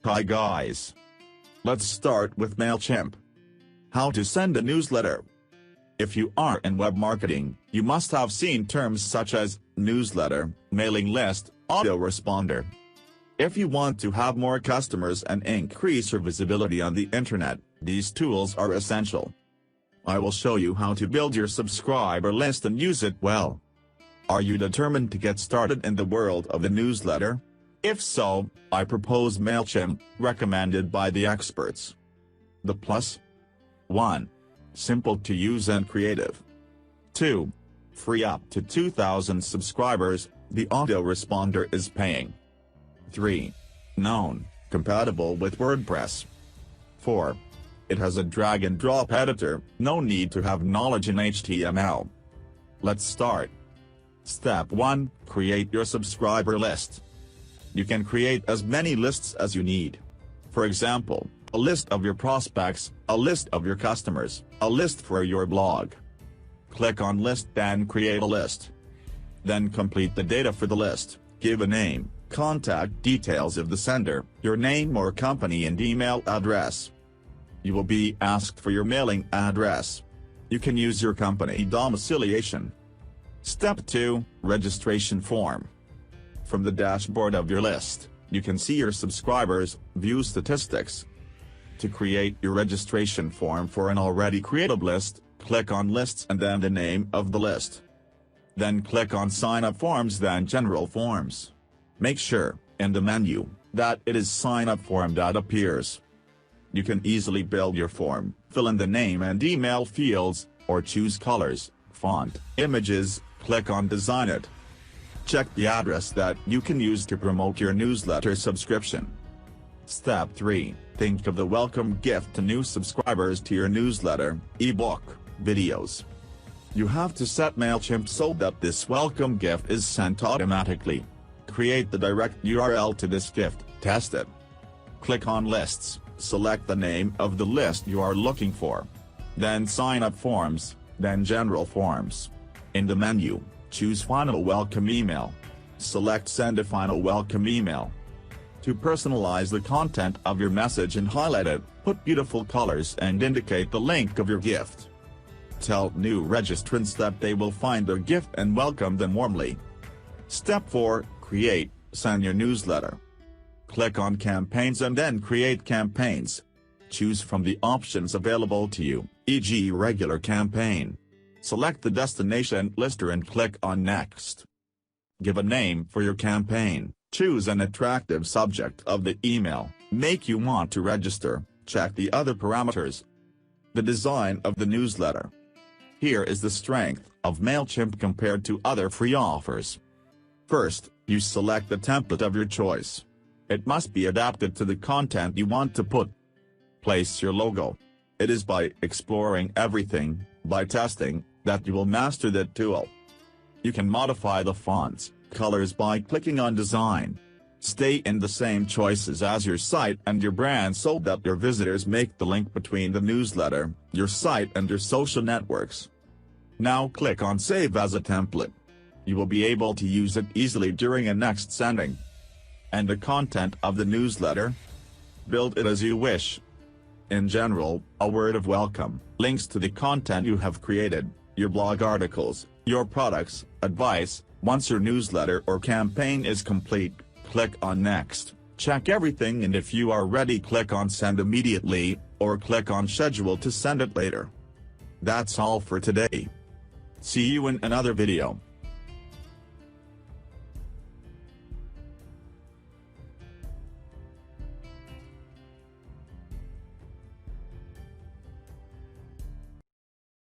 Hi guys. Let's start with Mailchimp. How to send a newsletter. If you are in web marketing, you must have seen terms such as newsletter, mailing list, autoresponder. If you want to have more customers and increase your visibility on the internet, these tools are essential. I will show you how to build your subscriber list and use it well. Are you determined to get started in the world of the newsletter? If so, I propose Mailchimp, recommended by the experts. The plus: 1. Simple to use and creative. 2. Free up to 2,000 subscribers, the autoresponder is paying. 3. Known, compatible with WordPress. 4. It has a drag-and-drop editor, no need to have knowledge in HTML. Let's start. Step 1. Create your subscriber list. You can create as many lists as you need. For example, a list of your prospects, a list of your customers, a list for your blog. Click on List and create a list. Then complete the data for the list, give a name, contact details of the sender, your name or company and email address. You will be asked for your mailing address. You can use your company domiciliation. Step 2. Registration form. From the dashboard of your list, you can see your subscribers, view statistics. To create your registration form for an already created list, click on Lists and then the name of the list. Then click on Sign Up Forms, then General Forms. Make sure, in the menu, that it is Sign Up Form that appears. You can easily build your form, fill in the name and email fields, or choose colors, font, images, click on Design It. Check the address that you can use to promote your newsletter subscription. Step 3. Think of the welcome gift to new subscribers to your newsletter, ebook, videos. You have to set Mailchimp so that this welcome gift is sent automatically. Create the direct URL to this gift, test it. Click on Lists, select the name of the list you are looking for. Then Sign Up Forms, then General Forms. In the menu, choose Final Welcome Email. Select Send a Final Welcome Email. To personalize the content of your message and highlight it, put beautiful colors and indicate the link of your gift. Tell new registrants that they will find their gift and welcome them warmly. Step 4. Create, send your newsletter. Click on Campaigns and then Create Campaigns. Choose from the options available to you, e.g. regular campaign. Select the destination lister and click on Next. Give a name for your campaign, choose an attractive subject of the email, make you want to register, check the other parameters. The design of the newsletter. Here is the strength of Mailchimp compared to other free offers. First, you select the template of your choice. It must be adapted to the content you want to put. Place your logo. It is by exploring everything, by testing, that you will master that tool. You can modify the fonts, colors by clicking on Design. Stay in the same choices as your site and your brand so that your visitors make the link between the newsletter, your site and your social networks. Now click on Save as a template. You will be able to use it easily during a next sending. And the content of the newsletter? Build it as you wish. In general, a word of welcome, links to the content you have created, your blog articles, your products, advice. Once your newsletter or campaign is complete, click on Next, check everything and if you are ready click on Send immediately, or click on Schedule to send it later. That's all for today. See you in another video.